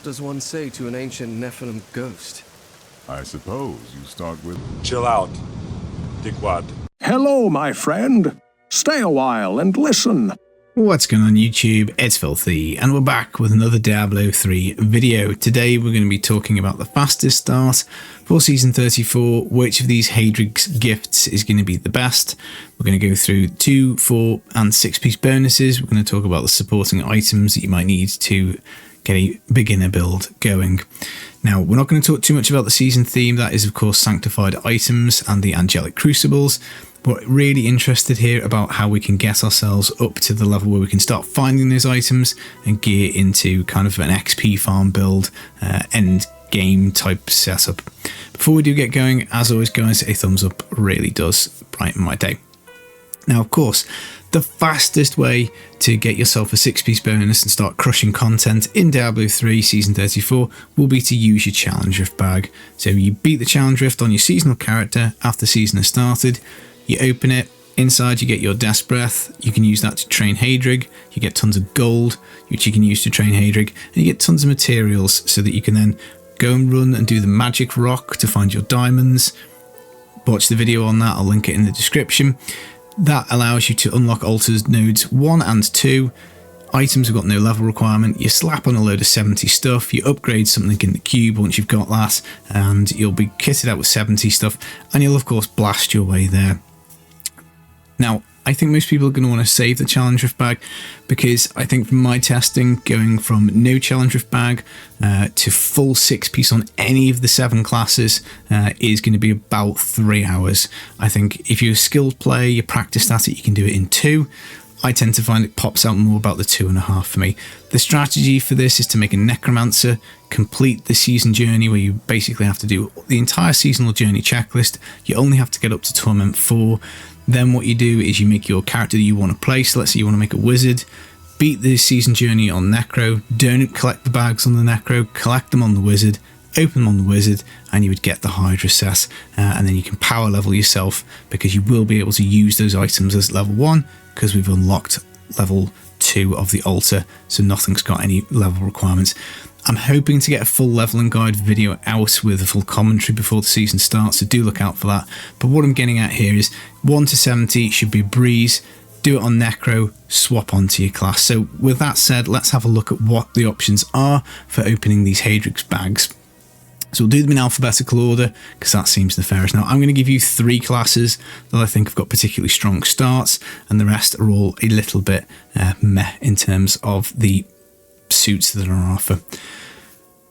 What does one say to an ancient Nephilim ghost? I suppose you start with... Chill out, dickwad. Hello, my friend. Stay a while and listen. What's going on YouTube? It's Filthy, and we're back with another Diablo 3 video. Today we're going to be talking about the fastest start for Season 34, which of these Haedrigs gifts is going to be the best. We're going to go through 2, 4 and 6-piece bonuses. We're going to talk about the supporting items that you might need to get a beginner build going. Now, we're not going to talk too much about the season theme. That is, of course, sanctified items and the Angelic Crucibles. We're really interested here about how we can get ourselves up to the level where we can start finding those items and gear into kind of an XP farm build, end game type setup. Before we do get going, as always guys, a thumbs up really does brighten my day. Now, of course, the fastest way to get yourself a 6-piece bonus and start crushing content in Diablo 3 Season 34 will be to use your Challenge Rift bag. So you beat the Challenge Rift on your seasonal character after season has started. You open it, inside you get your Death Breath, you can use that to train Haedrig, you get tons of gold, which you can use to train Haedrig, and you get tons of materials so that you can then go and run and do the magic rock to find your diamonds. Watch the video on that, I'll link it in the description. That allows you to unlock altars nodes 1 and 2. Items have got no level requirement. You slap on a load of 70 stuff, you upgrade something in the cube once you've got that, and you'll be kitted out with 70 stuff, and you'll of course blast your way there. Now, I think most people are going to want to save the Challenge Rift bag because I think from my testing, going from no Challenge Rift bag to full 6-piece on any of the 7 classes is going to be about 3 hours. I think if you're a skilled player, you practiced at it, you can do it in 2. I tend to find it pops out more about the 2.5 for me. The strategy for this is to make a Necromancer, complete the season journey where you basically have to do the entire seasonal journey checklist. You only have to get up to Torment 4. Then what you do is you make your character that you want to play. So let's say you want to make a wizard. Beat the season journey on Necro. Don't collect the bags on the Necro. Collect them on the wizard. Open them on the wizard. And you would get the Hydra set. And then you can power level yourself because you will be able to use those items as level 1 because we've unlocked level 2 of the altar. So nothing's got any level requirements. I'm hoping to get a full leveling guide video out with a full commentary before the season starts, so do look out for that. But what I'm getting at here is 1 to 70 should be a breeze. Do it on Necro, swap onto your class. So with that said, let's have a look at what the options are for opening these Haedrigs bags. So we'll do them in alphabetical order because that seems the fairest. Now I'm going to give you 3 classes that I think have got particularly strong starts, and the rest are all a little bit meh in terms of the suits that are on offer.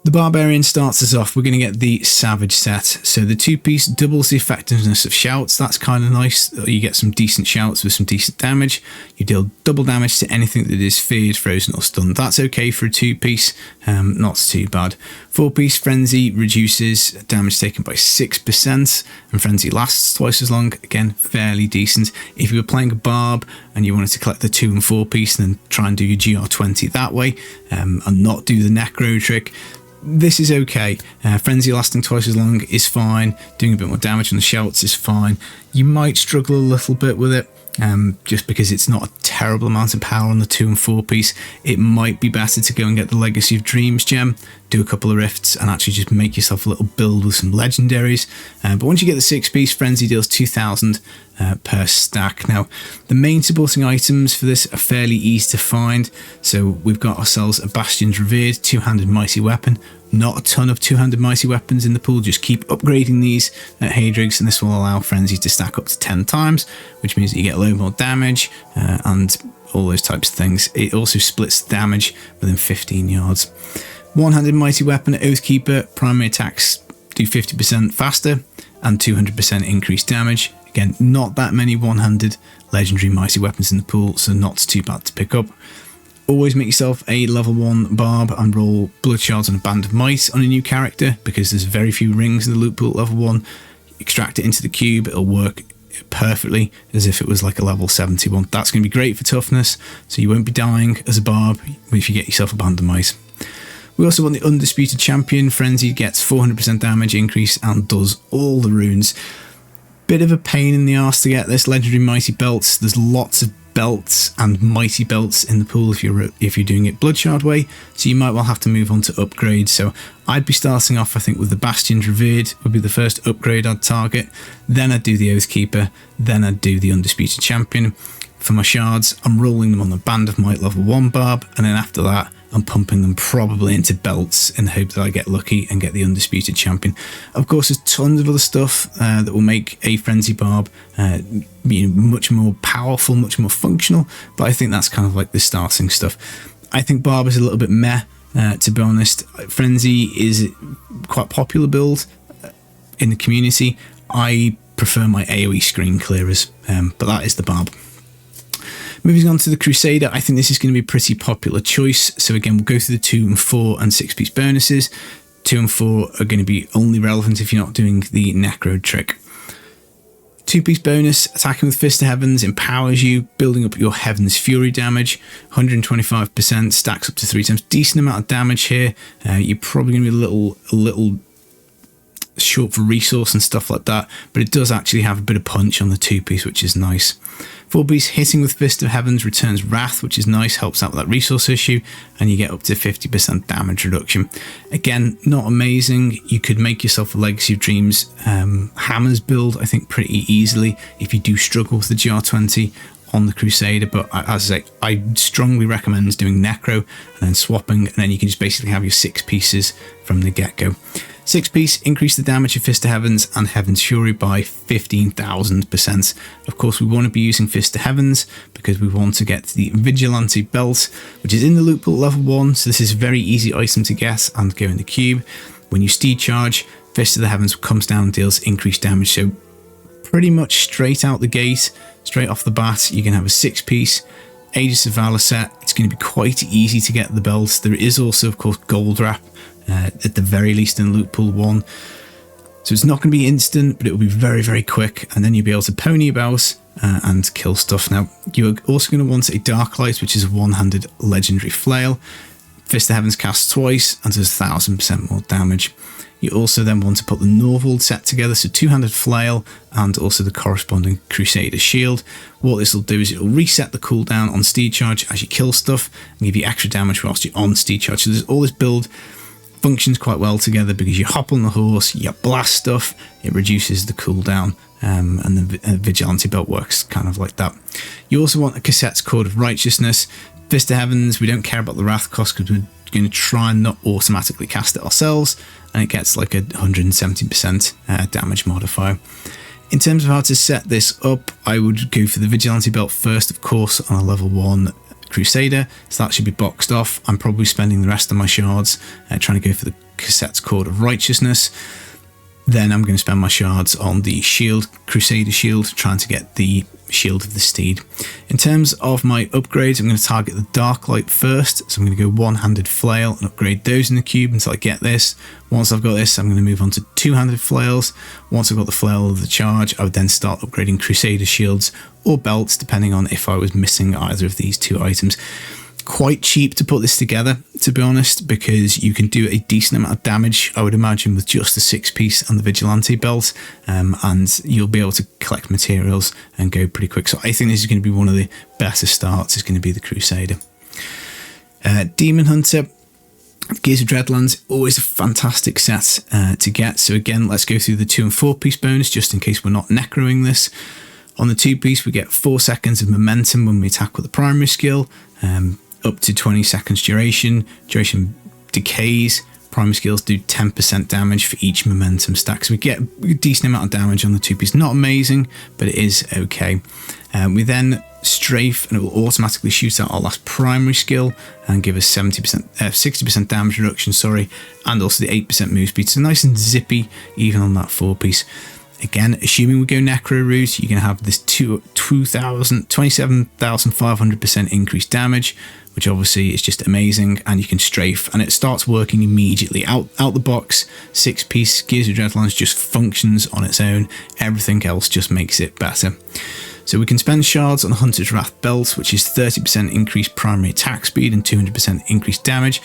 The Barbarian starts us off. We're going to get the Savage set. So the 2-piece doubles the effectiveness of shouts. That's kind of nice. You get some decent shouts with some decent damage. You deal double damage to anything that is feared, frozen or stunned. That's okay for a 2-piece. Not too bad. 4-piece Frenzy reduces damage taken by 6%, and Frenzy lasts twice as long. Again, fairly decent. If you were playing a Barb and you wanted to collect the 2 and 4-piece and then try and do your GR20 that way, and not do the Necro trick, this is okay. Frenzy lasting twice as long is fine. Doing a bit more damage on the shouts is fine. You might struggle a little bit with it, just because it's not a terrible amount of power on the 2 and 4-piece. It might be better to go and get the Legacy of Dreams gem, do a couple of rifts, and actually just make yourself a little build with some legendaries. But once you get the 6-piece, Frenzy deals 2,000 per stack. Now, the main supporting items for this are fairly easy to find. So we've got ourselves a Bastion's Revered 2-handed mighty weapon. Not a ton of 2-handed mighty weapons in the pool, just keep upgrading these at Haedrigs, and this will allow Frenzy to stack up to 10 times, which means that you get a load more damage and all those types of things. It also splits damage within 15 yards. 1-handed mighty weapon at Oathkeeper, primary attacks do 50% faster and 200% increased damage. Again, not that many 1-handed legendary mighty weapons in the pool, so not too bad to pick up. Always make yourself a level 1 Barb and roll Blood Shards and a Band of Might on a new character because there's very few rings in the loot pool at level 1. Extract it into the cube, it'll work perfectly as if it was like a level 71. That's going to be great for toughness, so you won't be dying as a Barb if you get yourself a Band of Might. We also want the Undisputed Champion. Frenzy gets 400% damage increase and does all the runes. Bit of a pain in the arse to get this. Legendary Mighty Belts, there's lots of belts and mighty belts in the pool if you're doing it Bloodshard way, so you might well have to move on to upgrades. So I'd be starting off, I think, with the Bastion's Revered would be the first upgrade I'd target, then I'd do the Oathkeeper, then I'd do the Undisputed Champion. For my shards, I'm rolling them on the Band of Might level 1 Barb, and then after that I'm pumping them probably into belts in the hope that I get lucky and get the Undisputed Champion. Of course, there's tons of other stuff that will make a Frenzy Barb much more powerful, much more functional, but I think that's kind of like the starting stuff. I think Barb is a little bit meh, to be honest. Frenzy is quite a popular build in the community. I prefer my AoE screen clearers, but that is the Barb. Moving on to the Crusader, I think this is going to be a pretty popular choice. So again, we'll go through the 2 and 4 and 6-piece bonuses. 2 and 4 are going to be only relevant if you're not doing the Necro trick. 2-piece bonus, attacking with Fist of Heavens empowers you, building up your Heaven's Fury damage, 125%, stacks up to 3 times. Decent amount of damage here. You're probably going to be a little short for resource and stuff like that, but it does actually have a bit of punch on the 2-piece, which is nice. 4-piece hitting with Fist of Heavens returns Wrath, which is nice, helps out with that resource issue, and you get up to 50% damage reduction. Again, not amazing. You could make yourself a Legacy of Dreams Hammers build, I think, pretty easily if you do struggle with the GR20 on the Crusader, but as I say, I strongly recommend doing Necro and then swapping, and then you can just basically have your 6 pieces from the get-go. 6-piece, increase the damage of Fist of Heavens and Heaven's Fury by 15,000%. Of course, we want to be using Fist of Heavens because we want to get the Vigilante belt, which is in the loot pool level 1, so this is a very easy item to get and go in the cube. When you steed charge, Fist of the Heavens comes down and deals increased damage, so pretty much straight out the gate, straight off the bat, you can have a 6-piece Aegis of Valor set. It's going to be quite easy to get the belts. There is also, of course, gold wrap at the very least in loot pool 1, so it's not going to be instant, but it will be very, very quick, and then you'll be able to pony about and kill stuff. Now, you're also going to want a Dark Light, which is a one-handed legendary flail. Fist of Heavens casts twice and does 1000% more damage. You also then want to put the Norvald set together, so 2-handed flail and also the corresponding Crusader shield. What this will do is it will reset the cooldown on steed charge as you kill stuff and give you extra damage whilst you're on steed charge. So there's all this build functions quite well together because you hop on the horse, you blast stuff, it reduces the cooldown, and the Vigilante belt works kind of like that. You also want a Cassette's Cord of Righteousness. Fist of Heavens, we don't care about the Wrath cost because we're going to try and not automatically cast it ourselves, and it gets like a 170% damage modifier. In terms of how to set this up, I would go for the Vigilante belt first, of course, on a level 1 Crusader, so that should be boxed off. I'm probably spending the rest of my shards trying to go for the Cassette's Cord of Righteousness. Then I'm going to spend my shards on the shield, Crusader shield, trying to get the Shield of the Steed. In terms of my upgrades, I'm going to target the Dark Light first, so I'm going to go one-handed flail and upgrade those in the cube until I get this. Once I've got this, I'm going to move on to two-handed flails. Once I've got the flail of the charge, I would then start upgrading Crusader shields or belts, depending on if I was missing either of these two items. Quite cheap to put this together, to be honest, because you can do a decent amount of damage, I would imagine, with just the 6-piece and the Vigilante belt, and you'll be able to collect materials and go pretty quick. So I think this is going to be one of the better starts, is going to be the Crusader. Demon Hunter, Gears of Dreadlands, always a fantastic set to get. So again, let's go through the 2 and 4-piece bonus, just in case we're not necroing this. On the 2-piece, we get 4 seconds of momentum when we attack with the primary skill, up to 20 seconds duration. Duration decays. Primary skills do 10% damage for each momentum stack. So we get a decent amount of damage on the 2-piece. Not amazing, but it is okay. We then strafe, and it will automatically shoot out our last primary skill and give us 60% damage reduction, and also the 8% move speed. So nice and zippy, even on that 4-piece. Again, assuming we go Necro route, you can have this 27,500% increased damage, which obviously is just amazing, and you can strafe, and it starts working immediately. Out the box, 6-piece Gears of Dreadlands just functions on its own. Everything else just makes it better. So we can spend shards on the Hunter's Wrath belt, which is 30% increased primary attack speed and 200% increased damage.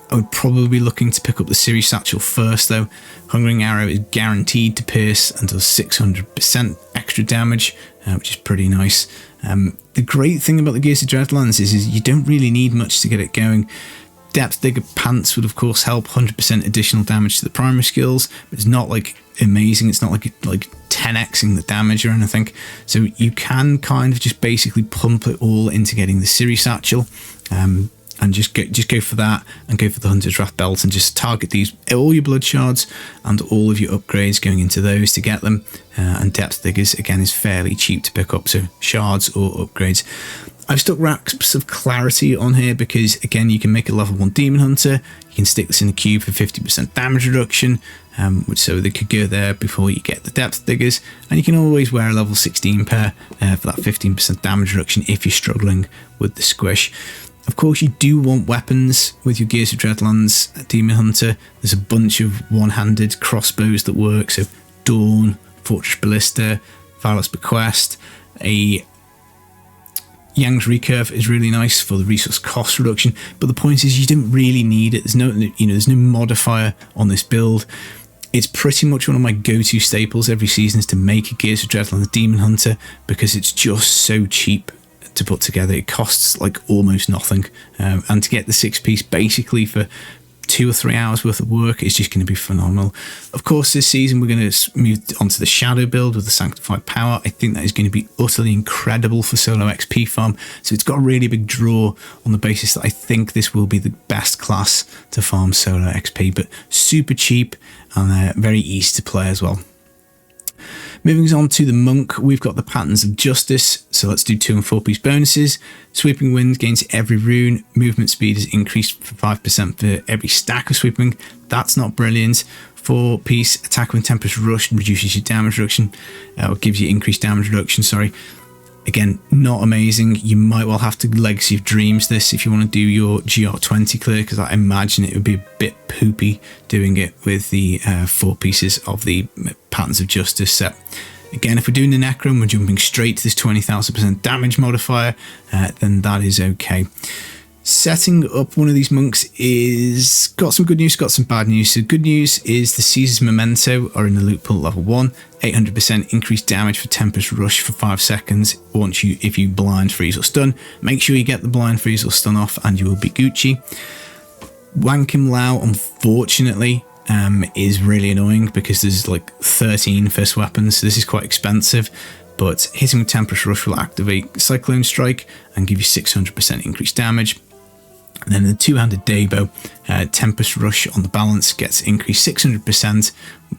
I would probably be looking to pick up the Series Satchel first, though. Hungering Arrow is guaranteed to pierce and does 600% extra damage, which is pretty nice. The great thing about the Gears of Dreadlands is you don't really need much to get it going. Depth Digger Pants would of course help, 100% additional damage to the primary skills, but it's not like amazing. It's not like 10xing the damage or anything. So you can kind of just basically pump it all into getting the Siri Satchel, and just go for that, and go for the Hunter's Wrath Belt, and just target all your blood shards and all of your upgrades going into those to get them. And Depth Diggers again is fairly cheap to pick up, so shards or upgrades. I've stuck Rasps of Clarity on here because, again, you can make a level 1 Demon Hunter. You can stick this in the cube for 50% damage reduction, so they could go there before you get the Depth Diggers. And you can always wear a level 16 pair for that 15% damage reduction if you're struggling with the squish. Of course, you do want weapons with your Gears of Dreadlands Demon Hunter. There's a bunch of one-handed crossbows that work, so Dawn, Fortress Ballista, Valor's Bequest, a Yang's Recurve is really nice for the resource cost reduction, but the point is you don't really need it. There's no modifier on this build. It's pretty much one of my go-to staples every season is to make a Gears of Dreadlands Demon Hunter because it's just so cheap to put together. It costs like almost nothing, and to get the 6-piece basically for 2 or 3 hours worth of work is just going to be phenomenal. Of course, this season we're going to move onto the Shadow build with the Sanctified Power. I think that is going to be utterly incredible for solo XP farm, so it's got a really big draw on the basis that I think this will be the best class to farm solo XP, but super cheap and very easy to play as well. Moving on to the Monk, we've got the Patterns of Justice, so let's do 2 and 4-piece bonuses. Sweeping Wind gains every rune, movement speed is increased for 5% for every stack of Sweeping. That's not brilliant. 4-piece Attack with Tempest Rush reduces your damage reduction, or gives you increased damage reduction, sorry. Again, not amazing. You might well have to Legacy of Dreams this if you want to do your GR20 clear, because I imagine it would be a bit poopy doing it with the 4 pieces of the Patterns of Justice set. Again, if we're doing the Necro and we're jumping straight to this 20,000% damage modifier, then that is okay. Setting up one of these monks is got some good news, got some bad news. So good news is the Caesar's Memento are in the loot pool level 1, 800% increased damage for Tempest Rush for 5 seconds if you blind, freeze or stun. Make sure you get the blind, freeze or stun off and you will be Gucci. Wankim Lao, unfortunately, is really annoying because there's like 13 fist weapons, so this is quite expensive. But hitting with Tempest Rush will activate Cyclone Strike and give you 600% increased damage. And then the 2-handed Daybow, Tempest Rush on the balance gets increased 600%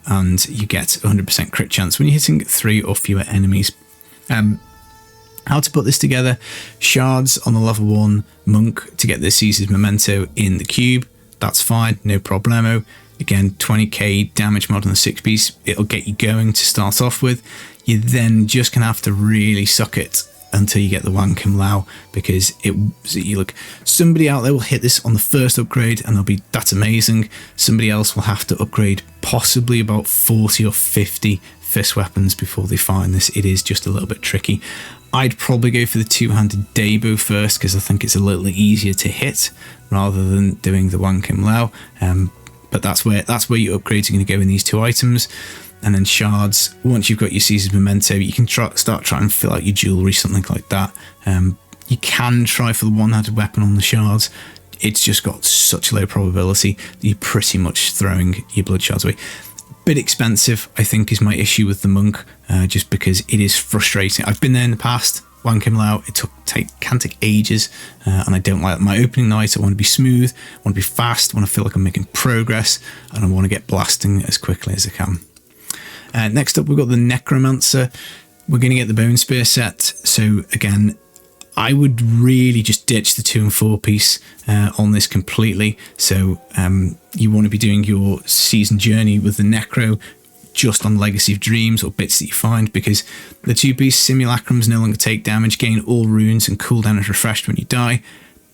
and you get 100% crit chance when you're hitting 3 or fewer enemies. How to put this together: shards on the level 1 monk to get the Caesar's Memento in the cube. That's fine, no problemo. Again, 20k damage mod on the 6-piece. It'll get you going to start off with. You then just gonna have to really suck it until you get the Wankim Lao, because somebody out there will hit this on the first upgrade and they'll be, that's amazing. Somebody else will have to upgrade possibly about 40 or 50 fist weapons before they find this. It is just a little bit tricky. I'd probably go for the 2-handed Daybow first because I think it's a little easier to hit rather than doing the Wankim Lao. But that's where your upgrades are going to go in these 2 items. And then shards, once you've got your Caesar's Memento, you can start trying to fill out your jewelry, something like that. You can try for the one-handed weapon on the shards. It's just got such a low probability that you're pretty much throwing your blood shards away. Bit expensive, I think, is my issue with the monk, just because it is frustrating. I've been there in the past. Wankim Lao, it can take ages, and I don't like that. My opening night, I want to be smooth, I want to be fast, I want to feel like I'm making progress, and I want to get blasting as quickly as I can. Next up, we've got the Necromancer. We're going to get the Bone Spear set. So again, I would really just ditch the 2 and 4 piece on this completely. So you want to be doing your season journey with the Necro just on Legacy of Dreams or bits that you find, because the 2-piece Simulacrums no longer take damage, gain all runes, and cooldown is refreshed when you die.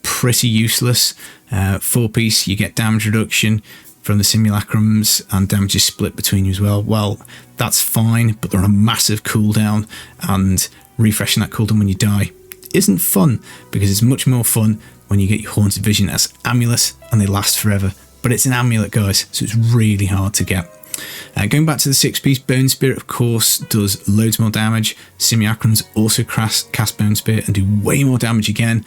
Pretty useless. 4-piece, you get damage reduction from the Simulacrums and damage is split between you as well. Well, that's fine, but they're on a massive cooldown, and refreshing that cooldown when you die isn't fun, because it's much more fun when you get your Haunted Vision as amulets and they last forever. But it's an amulet, guys, so it's really hard to get. Going back to the 6-piece, Bone Spirit, of course, does loads more damage. Simulacrums also cast Bone Spirit and do way more damage again.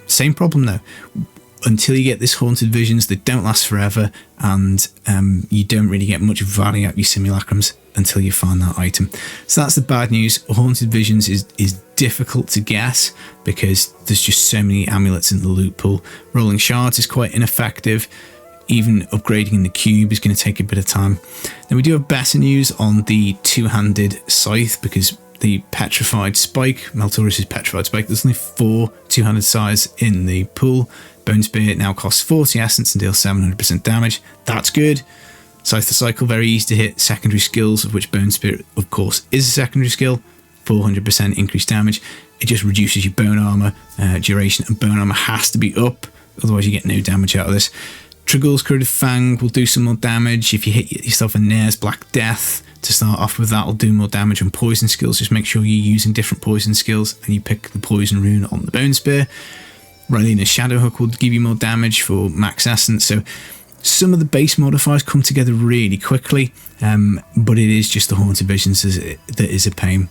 Same problem though. Until you get this Haunted Visions, they don't last forever, and you don't really get much value out of your Simulacrums until you find that item. So that's the bad news. Haunted Visions is difficult to get because there's just so many amulets in the loot pool. Rolling Shards is quite ineffective. Even upgrading in the cube is going to take a bit of time. Then we do have better news on the two-handed scythe, because the petrified spike, Meltorus' petrified spike, there's only 4 two-handed scythes in the pool. Bone Spear now costs 40 essence and deals 700% damage. That's good. Scythe the Cycle, very easy to hit secondary skills, of which Bone Spear, of course, is a secondary skill. 400% increased damage. It just reduces your bone armor duration, and bone armor has to be up, otherwise you get no damage out of this. Trigul's Corroded Fang will do some more damage. If you hit yourself a Nair's Black Death to start off with, that will do more damage on poison skills. Just make sure you're using different poison skills and you pick the poison rune on the Bone Spear. Rylina's Shadow Hook will give you more damage for max essence. So some of the base modifiers come together really quickly, but it is just the Haunted Visions that is a pain.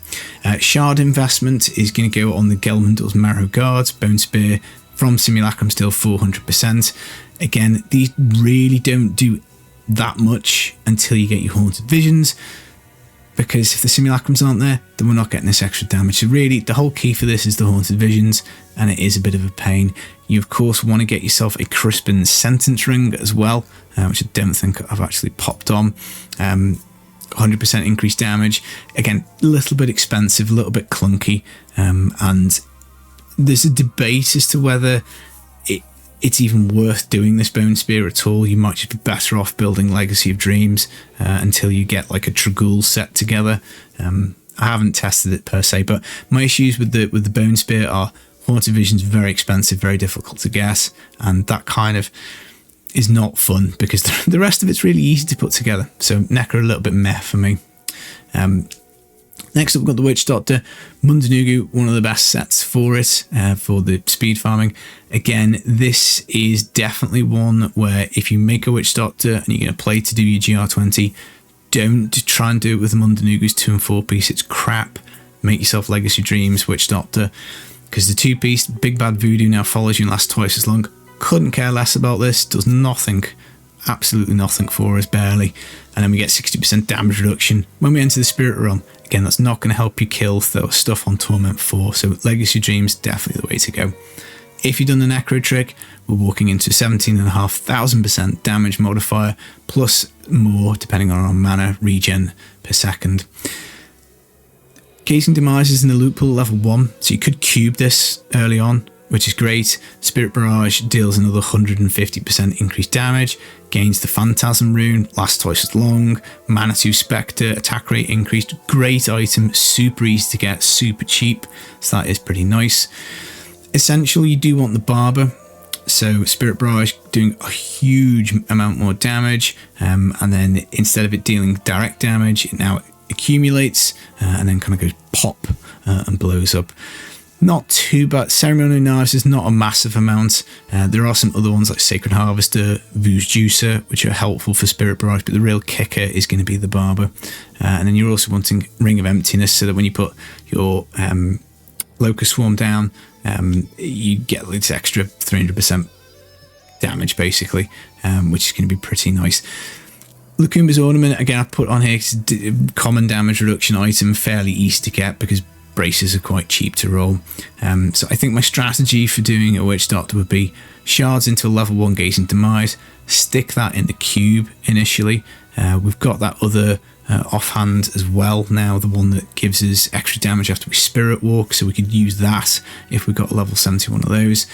Shard investment is going to go on the Gelmundul's Marrow Guards. Bone Spear from Simulacrum still 400%. Again, these really don't do that much until you get your Haunted Visions, because if the Simulacrums aren't there, then we're not getting this extra damage. So really, the whole key for this is the Haunted Visions, and it is a bit of a pain. You, of course, want to get yourself a Crispin Sentence Ring as well, which I don't think I've actually popped on. 100% increased damage. Again, a little bit expensive, a little bit clunky, and there's a debate as to whether it's even worth doing this Bone Spear at all. You might just be better off building Legacy of Dreams until you get like a Tragul set together. I haven't tested it per se, but my issues with the Bone Spear are Haunted Vision's very expensive, very difficult to get, and that kind of is not fun because the rest of it's really easy to put together. So Necro a little bit meh for me. Next up, we've got the Witch Doctor. Mundunugu, one of the best sets for it, for the speed farming. Again, this is definitely one where if you make a Witch Doctor and you're going to play to do your GR20, don't try and do it with the Mundunugu's 2 and 4-piece. It's crap. Make yourself Legacy Dreams, Witch Doctor, because the 2-piece, Big Bad Voodoo, now follows you and lasts twice as long. Couldn't care less about this. Does nothing. Absolutely nothing for us, barely. And then we get 60% damage reduction when we enter the Spirit Realm. Again, that's not going to help you kill stuff on Torment 4, so Legacy Dreams, definitely the way to go. If you've done the Necro trick, we're walking into 17,500% damage modifier, plus more depending on our mana regen per second. Gazing Demise is in the loot pool level 1, so you could cube this early on, which is great. Spirit Barrage deals another 150% increased damage, gains the Phantasm rune, lasts twice as long, Manitou Spectre, attack rate increased, great item, super easy to get, super cheap, so that is pretty nice. Essentially, you do want the Barber, so Spirit Barrage doing a huge amount more damage, and then instead of it dealing direct damage, it now accumulates, and then kind of goes pop and blows up. Not too bad. Ceremonial Knives is not a massive amount. There are some other ones like Sacred Harvester, Vu's Juicer, which are helpful for Spirit Barrage, but the real kicker is going to be the Barber. And then you're also wanting Ring of Emptiness, so that when you put your Locust Swarm down, you get this extra 300% damage, basically, which is going to be pretty nice. Lacumba's Ornament, again, I've put on here, it's a common damage reduction item, fairly easy to get because braces are quite cheap to roll. So I think my strategy for doing a Witch Doctor would be shards into a level 1 Gazing Demise, stick that in the cube initially. We've got that other offhand as well now, the one that gives us extra damage after we Spirit Walk, so we could use that if we got a level 71 of those.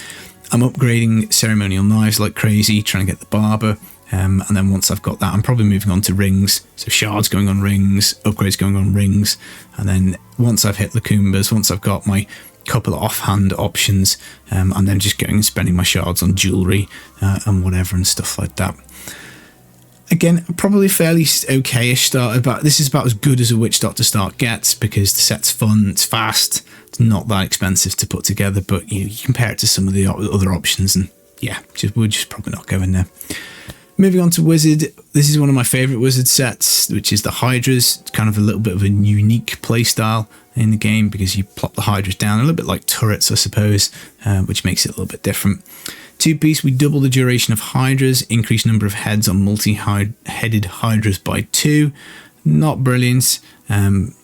I'm upgrading Ceremonial Knives like crazy, trying to get the Barber. And then once I've got that, I'm probably moving on to rings. So shards going on rings, upgrades going on rings. And then once I've hit Lacumbas, once I've got my couple of offhand options, I'm then just going and spending my shards on jewellery and whatever and stuff like that. Again, probably fairly okay-ish start, but this is about as good as a Witch Doctor start gets because the set's fun, it's fast, it's not that expensive to put together, but you compare it to some of the other options and yeah, we're just probably not going there. Moving on to Wizard, this is one of my favourite Wizard sets, which is the Hydras. It's kind of a little bit of a unique playstyle in the game because you plop the Hydras down, a little bit like turrets, I suppose, which makes it a little bit different. 2-piece, we double the duration of Hydras, increase number of heads on multi-headed Hydras by 2. Not brilliant. It's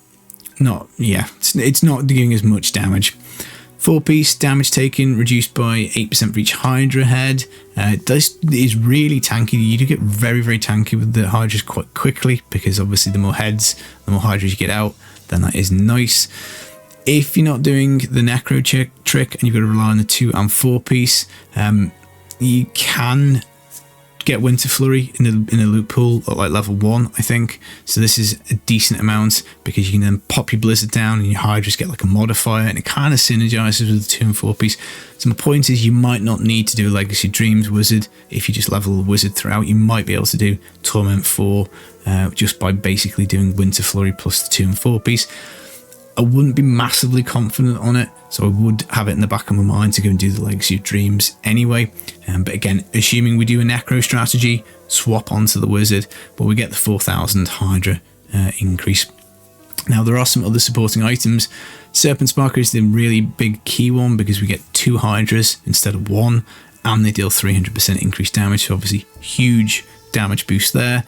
not doing as much damage. 4-piece, damage taken reduced by 8% for each Hydra head. This is really tanky. You do get very, very tanky with the Hydras quite quickly because obviously the more heads, the more Hydras you get out, then that is nice. If you're not doing the Necro trick and you've got to rely on the 2 and 4-piece, you can get Winter Flurry in a loot pool at like level 1, I think. So this is a decent amount because you can then pop your Blizzard down and your Hydras get like a modifier, and it kind of synergizes with the 2 and 4-piece. So my point is you might not need to do a Legacy Dreams Wizard. If you just level a Wizard throughout, you might be able to do Torment 4 just by basically doing Winter Flurry plus the 2 and 4-piece. I wouldn't be massively confident on it, so I would have it in the back of my mind to go and do the Legacy of Dreams anyway. But again, assuming we do a Necro strategy, swap onto the Wizard, but we get the 4,000 Hydra increase. Now, there are some other supporting items. Serpent Sparker is the really big key one because we get 2 Hydras instead of 1, and they deal 300% increased damage, so obviously huge damage boost there.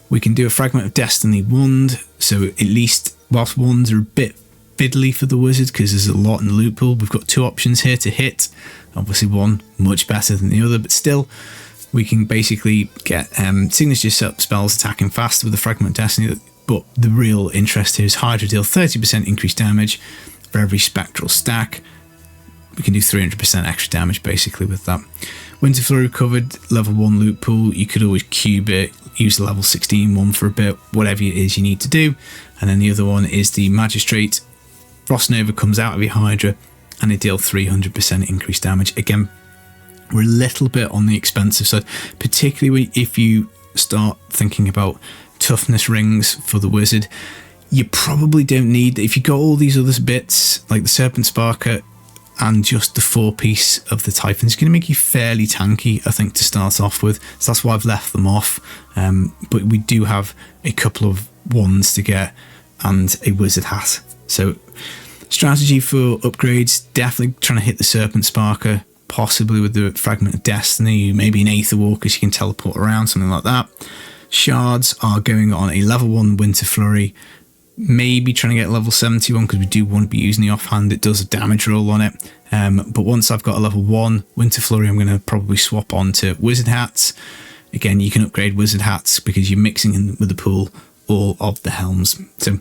We can do a Fragment of Destiny wand, so at least whilst wands are a bit fiddly for the Wizard because there's a lot in the loot pool, we've got 2 options here to hit. Obviously one much better than the other, but still we can basically get signature spells attacking faster with the Fragment of Destiny. But the real interest here is Hydra deal 30% increased damage for every spectral stack. We can do 300% extra damage basically with that. Winter Flurry covered, level 1 loot pool. You could always cube it, use the level 16 one for a bit, whatever it is you need to do. And then the other one is the Magistrate. Frost Nova comes out of your Hydra and it deals 300% increased damage. Again, we're a little bit on the expensive side, particularly if you start thinking about toughness rings for the Wizard. You probably don't need, if you got all these other bits like the Serpent Sparker and just the 4-piece of the Typhon, it's going to make you fairly tanky, I think, to start off with. So that's why I've left them off. But we do have a couple of wands to get and a Wizard hat. So strategy for upgrades, definitely trying to hit the Serpent Sparker, possibly with the Fragment of Destiny, maybe an Aether Walker so you can teleport around, something like that. Shards are going on a level 1 Winter Flurry, maybe trying to get level 71 because we do want to be using the offhand. It does a damage roll on it. But once I've got a level 1 Winter Flurry, I'm going to probably swap on to Wizard hats. Again, you can upgrade Wizard hats because you're mixing in with the pool all of the helms. So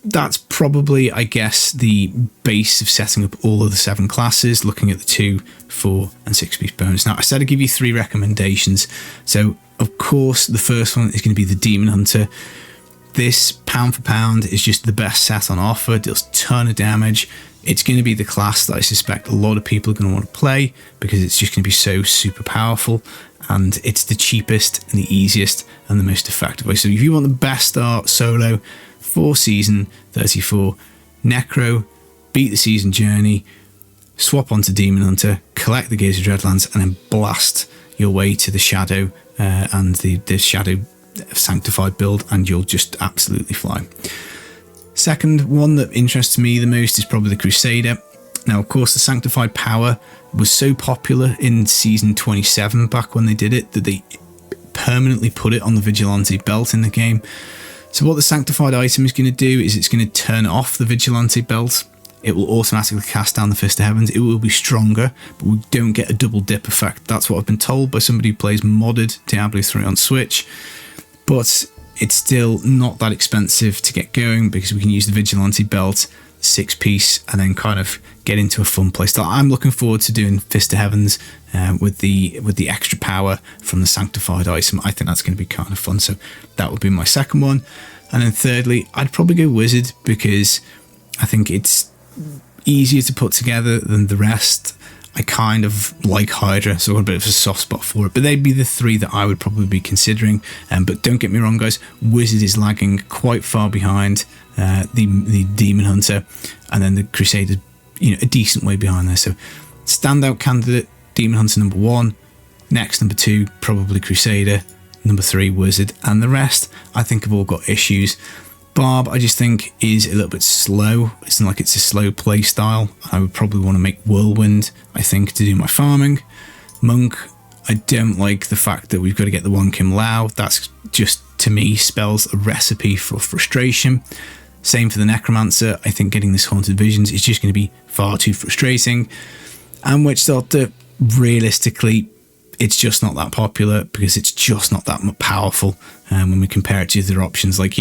that's probably, I guess, the base of setting up all of the 7 classes, looking at the 2, 4 and 6-piece bonus. Now, I said I'd give you 3 recommendations. So, of course, the first one is going to be the Demon Hunter. This, pound for pound, is just the best set on offer, deals a ton of damage. It's going to be the class that I suspect a lot of people are going to want to play because it's just going to be so super powerful, and it's the cheapest and the easiest and the most effective way. So if you want the best start solo for Season 34, Necro, beat the Season Journey, swap onto Demon Hunter, collect the Gears of Dreadlands, and then blast your way to the Shadow and the Shadow Sanctified build, and you'll just absolutely fly. Second one that interests me the most is probably the Crusader. Now, of course, the Sanctified power was so popular in Season 27 back when they did it that they permanently put it on the Vigilante belt in the game. So what the Sanctified item is going to do is it's going to turn off the Vigilante belt. It will automatically cast down the Fist of Heavens. It will be stronger, but we don't get a double dip effect. That's what I've been told by somebody who plays modded Diablo 3 on Switch. But it's still not that expensive to get going because we can use the Vigilante belt, 6-piece, and then kind of get into a fun playstyle. I'm looking forward to doing Fist of Heavens with the extra power from the Sanctified item. I think that's going to be kind of fun. So that would be my second one. And then thirdly, I'd probably go Wizard because I think it's easier to put together than the rest. I kind of like Hydra, so I've got a bit of a soft spot for it. But they'd be the 3 that I would probably be considering. But don't get me wrong, guys, Wizard is lagging quite far behind the Demon Hunter, and then the Crusader, a decent way behind there. So standout candidate, Demon Hunter number 1. Next, number 2, probably Crusader. number 3 wizard, and the rest I think have all got issues. Barb I just think is a little bit slow. It's not like it's a slow play style. I would probably want to make whirlwind, I think, to do my farming. Monk, I don't like the fact that we've got to get the 1 Kim Lao. That's just, to me, spells a recipe for frustration. Same for the Necromancer. I think getting this Haunted Visions is just going to be far too frustrating. And Witch Doctor, realistically, it's just not that popular because it's just not that powerful when we compare it to other options. Like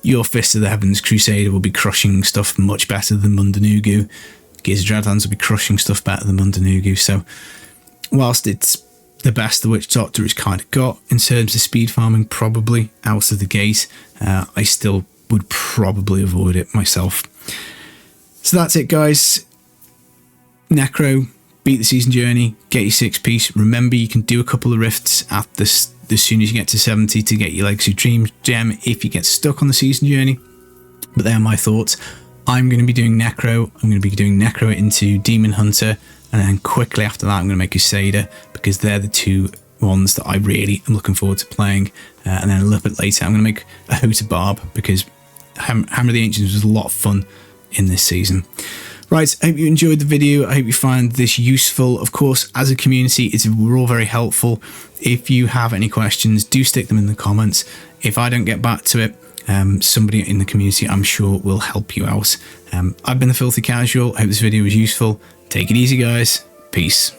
your Fist of the Heavens Crusader will be crushing stuff much better than Mundunugu. Gears of Dreadlands will be crushing stuff better than Mundunugu. So whilst it's the best the Witch Doctor has kind of got in terms of speed farming, probably out of the gate, I still would probably avoid it myself. So that's it, guys. Necro, beat the season journey, get your 6-piece. Remember, you can do a couple of rifts at this as soon as you get to 70 to get your Legacy Dream gem if you get stuck on the season journey. But they are my thoughts. I'm going to be doing Necro. I'm going to be doing Necro into Demon Hunter, and then quickly after that I'm going to make Crusader, because they're the 2 ones that I really am looking forward to playing. And then a little bit later I'm going to make a HoH Barb, because Hammer of the Ancients was a lot of fun in this season. Right, I hope you enjoyed the video. I hope you find this useful. Of course, as a community, we're all very helpful. If you have any questions, do stick them in the comments. If I don't get back to it, somebody in the community, I'm sure, will help you out. I've been the Filthy Casual. I hope this video was useful. Take it easy, guys. Peace.